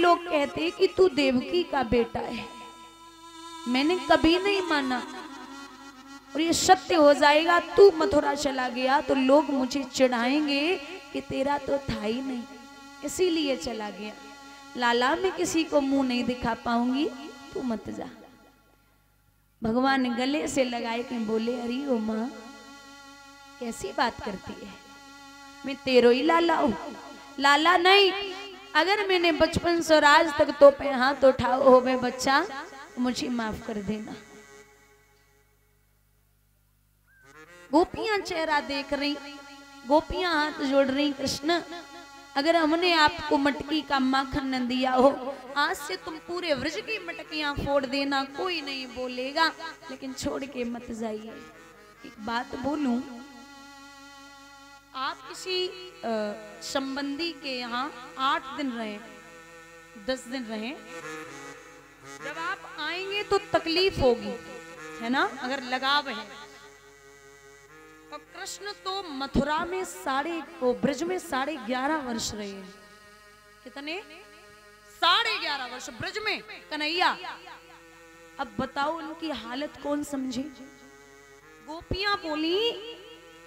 लोग कहते कि तू देवकी का बेटा है, मैंने कभी नहीं माना और ये सत्य हो जाएगा। तू मथुरा चला गया तो लोग मुझे चिढ़ाएंगे कि तेरा तो था ही नहीं, इसीलिए चला गया। लाला मैं किसी को मुंह नहीं दिखा पाऊंगी, तू मत जा। भगवान गले से लगाए के बोले, अरे ओ माँ कैसी बात करती है, मैं तेरो ही लाला हूं। लाला नहीं, अगर मैंने बचपन से आज तक तो पे हाथ उठाओ हो बे बच्चा, मुझे माफ कर देना। गोपियां चेहरा देख रही, गोपियां हाथ जोड़ रही, कृष्ण अगर हमने आपको मटकी का माखन न दिया हो, आज से तुम पूरे व्रज की मटकियां फोड़ देना, कोई नहीं बोलेगा, लेकिन छोड़ के मत जाइए। एक बात बोलूं, आप किसी संबंधी के यहाँ 8 दिन रहे, 10 दिन रहे, जब आप आएंगे तो तकलीफ होगी, है ना, अगर लगाव है। और कृष्ण तो मथुरा में ब्रज में 11.5 वर्ष रहे हैं। कितने? 11.5 वर्ष ब्रज में कन्हैया। अब बताओ उनकी हालत कौन समझे। गोपियां बोली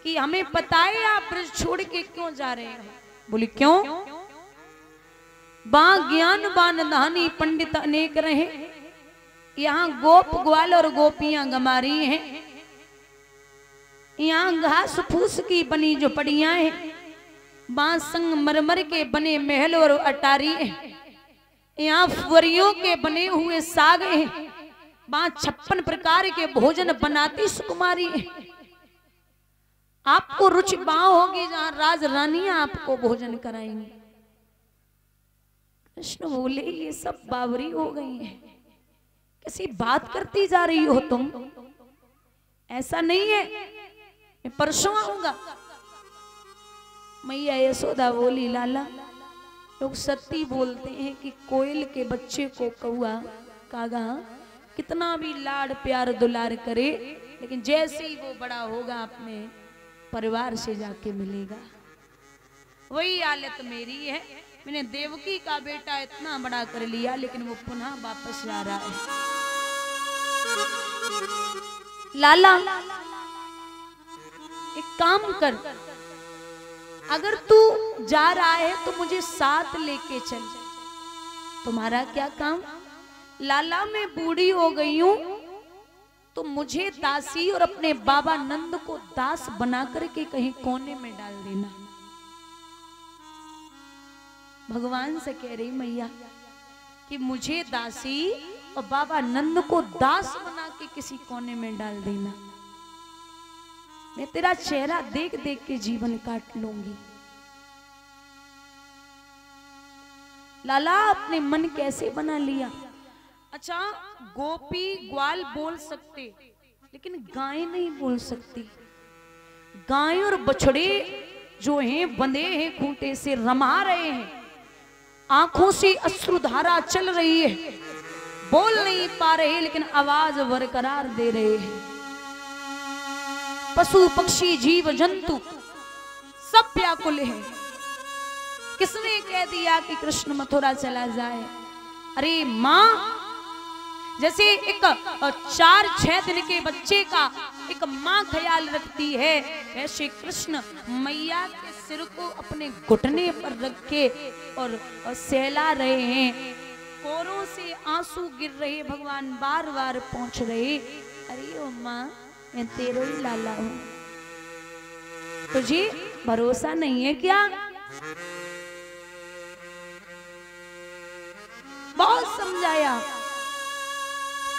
कि हमें पता है आप ब्रज छोड़ के क्यों जा रहे हो। बोली क्यों? बा ज्ञान बान धानी पंडित अनेक रहे, यहाँ गोप ग्वाल और गोपियां गमारी हैं, यहाँ घास फूस की बनी जो पड़ियां हैं, बांस संग मरमर के बने महल और अटारी हैं, यहाँ फुरियों के बने हुए साग हैं, वहां 56 प्रकार के भोजन बनाती सुकुमारी है। आपको रुचि बाँ होगी जहां राज रानियां आपको भोजन कराएंगी। कृष्ण बोले ये सब बावरी हो गई है, कैसी बात करती जा रही हो तुम, ऐसा नहीं है, मैं परसों आऊंगा। मैया यशोदा बोली लाला लोग सत्य बोलते हैं कि कोयल के बच्चे को कौआ कागा कितना भी लाड प्यार दुलार करे, लेकिन जैसे ही वो बड़ा होगा अपने परिवार से जाके मिलेगा। वही हालत मेरी है, मैंने देवकी का बेटा इतना बड़ा कर लिया, लेकिन वो पुनः वापस जा रहा है। लाला एक काम कर, अगर तू जा रहा है तो मुझे साथ लेके चल। तुम्हारा क्या काम? लाला मैं बूढ़ी हो गई हूं, तो मुझे दासी और अपने बाबा नंद को दास बना करके कहीं कोने में डाल देना। भगवान से कह रही मैया कि मुझे दासी और बाबा नंद को दास बना के किसी कोने में डाल देना, मैं तेरा चेहरा देख देख के जीवन काट लूंगी। लाला अपने मन कैसे बना लिया। अच्छा गोपी ग्वाल बोल सकते, लेकिन गाय नहीं बोल सकती। गाय और बछड़े जो हैं बंधे हैं खूंटे से, रमा रहे हैं, आंखों से अश्रुधारा चल रही है, बोल नहीं पा रहे लेकिन आवाज बरकरार दे रहे हैं। पशु पक्षी जीव जंतु सब व्याकुल है। किसने कह दिया कि कृष्ण मथुरा चला जाए? अरे माँ, जैसे एक 4-6 दिन के बच्चे का एक माँ ख्याल रखती है, वैसे कृष्ण मैया के सिर को अपने घुटने पर रख के और सहला रहे हैं। कोरों से आंसू गिर रहे, भगवान बार बार पहुंच रहे। अरे ओ माँ मैं तेरो ही लाला हूं, तुझे भरोसा नहीं है क्या? बहुत समझाया।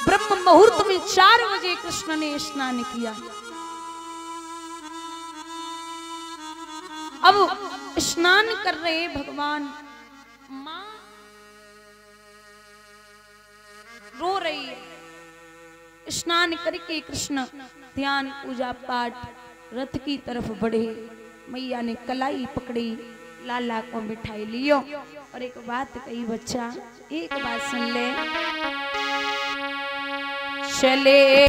ब्रह्म मुहूर्त में 4 बजे कृष्ण ने स्नान किया। अब स्नान कर रहे भगवान, मां रो रही है। स्नान करके कृष्ण ध्यान पूजा पाठ रथ की तरफ बढ़े। मैया ने कलाई पकड़ी, लाला को बिठाई लियो और एक बात कही, बच्चा एक बात सुन ले, चले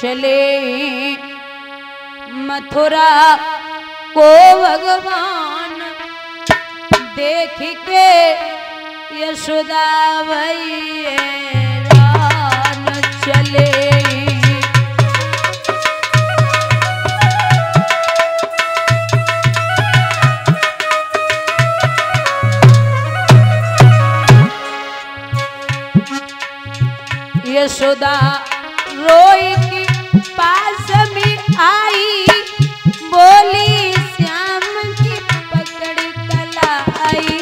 चले मथुरा को भगवान देख के यशोदा हैरान चले। यशोदा रोई की पास में आई बोली श्याम की पकड़ कलाई।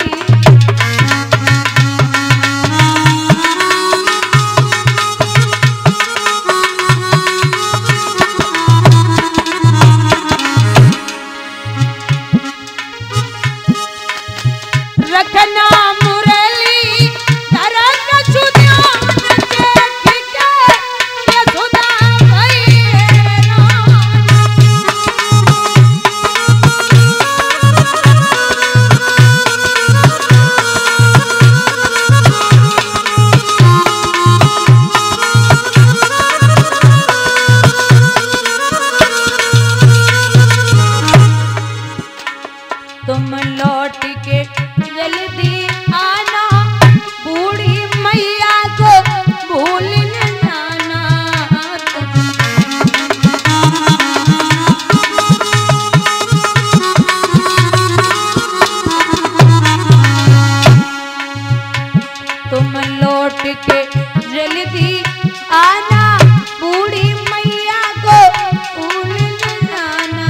रखना मुरली तरक छुध्यान देख के यशोदा तुम लौट के जल्दी आना बूढ़ी मैया को भूल न जाना। तुम लौट के जल्दी आना बूढ़ी मैया को भूल न जाना।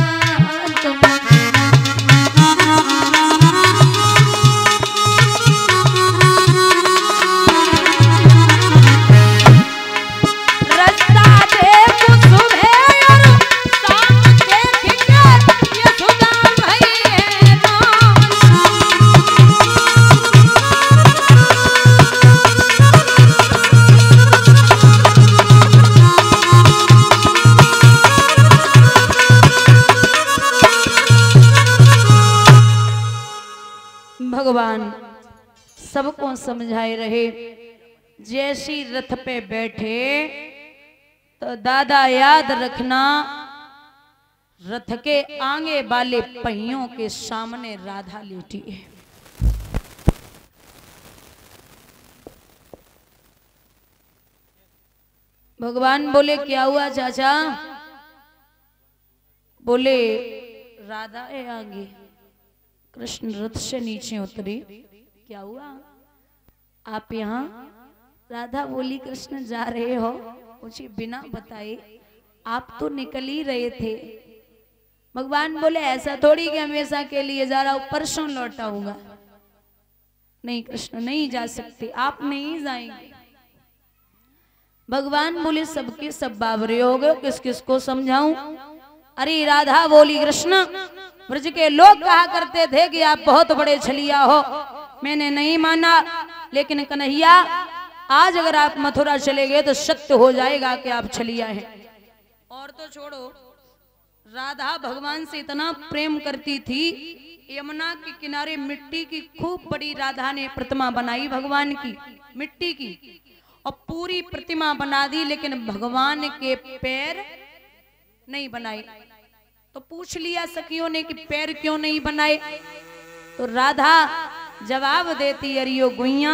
रास्ता देख सुबह और शाम देख के यशोदा हैरान। भगवान सबको समझाए रहे। जैसी रथ पे बैठे तो दादा याद रखना रथ के आगे वाले पहियों के सामने राधा लेटी है। भगवान बोले क्या हुआ चाचा? बोले राधा है आगे। कृष्ण रथ से नीचे उतरे। क्या हुआ आप यहाँ? राधा बोली कृष्ण जा रहे हो? मुझे बिना बताए आप तो निकल ही रहे थे। भगवान बोले ऐसा थोड़ी कि हमेशा के लिए जा रहा हूं, परसों लौट आऊंगा। नहीं कृष्ण नहीं जा सकते, आप नहीं जाएंगे। भगवान बोले सबके सब बावरे हो गए, किस किस को समझाऊं? अरे राधा बोली कृष्ण ब्रज के लोग कहा करते थे कि आप बहुत बड़े छलिया हो, मैंने नहीं माना, लेकिन कन्हैया आज अगर आप मथुरा चले गए तो सत्य हो जाएगा कि आप छलिया हैं। और तो छोड़ो, राधा भगवान से इतना प्रेम करती थी, यमुना के किनारे मिट्टी की खूब बड़ी राधा ने प्रतिमा बनाई भगवान की, मिट्टी की, और पूरी प्रतिमा बना दी, लेकिन भगवान के पैर नहीं बनाए। तो पूछ लिया सखियों ने कि पैर क्यों नहीं बनाए? तो राधा जवाब देती, अरियो गुइया,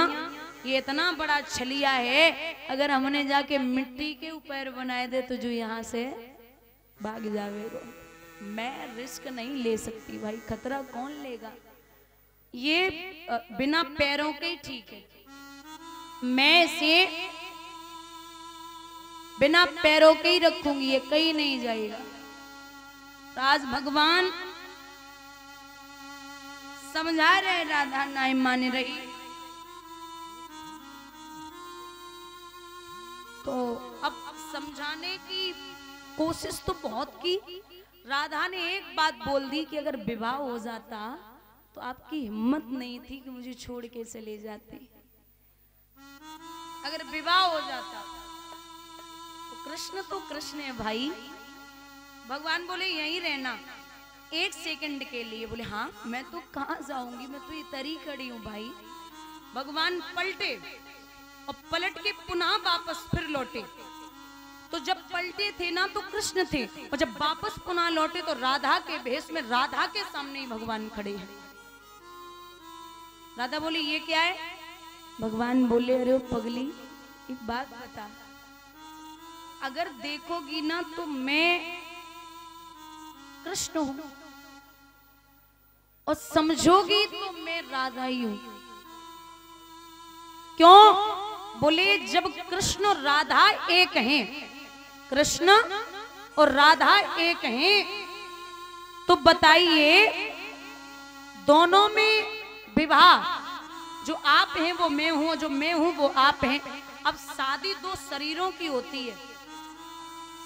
ये इतना बड़ा छलिया है, अगर हमने जाके मिट्टी के पैर बनाए दे तो जो यहाँ से भाग जावेगा। मैं रिस्क नहीं ले सकती भाई, खतरा कौन लेगा? ये बिना पैरों के ही ठीक है, मैं इसे बिना पैरों के ही रखूंगी, ये कहीं नहीं जाएगा। आज भगवान समझा रहे, राधा नहीं मान रही। तो अब समझाने की कोशिश तो बहुत की। राधा ने एक बात बोल दी कि अगर विवाह हो जाता तो आपकी हिम्मत नहीं थी कि मुझे छोड़ के चले जाते। अगर विवाह हो जाता तो कृष्ण तो कृष्ण है भाई। भगवान बोले यहीं रहना 1 सेकंड के लिए। बोले हाँ, मैं तो कहाँ जाऊंगी, मैं तो इधर ही खड़ी हूँ भाई। भगवान पलटे और पलट के पुनः वापस फिर लौटे। तो जब पलटे थे ना तो कृष्ण थे, और जब वापस पुनः लौटे तो राधा के भेष में राधा के सामने ही भगवान खड़े हैं। राधा बोली ये क्या है? भगवान बोले अरे पगली एक बात बता, अगर देखोगी ना तो मैं कृष्ण हूं, और समझोगी तो मैं राधा ही हूं। क्यों? बोले जब कृष्ण और राधा एक हैं, कृष्ण और राधा एक हैं, तो बताइए दोनों में विवाह, जो आप हैं वो मैं हूं, जो मैं हूं वो आप हैं। अब शादी दो शरीरों की होती है,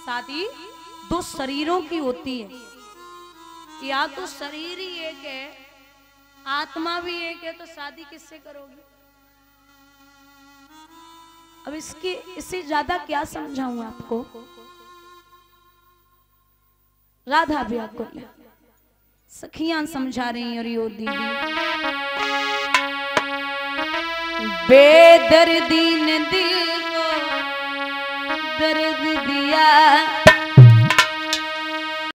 शादी दो शरीरों की होती है, या तो शरीर ही एक है आत्मा भी एक है, तो शादी किससे करोगे? अब इससे ज्यादा क्या समझाऊं आपको? राधा व्याकुल है, सखियां समझा रही और यो दीदी बेदर्दी ने दिल को दर्द दिया,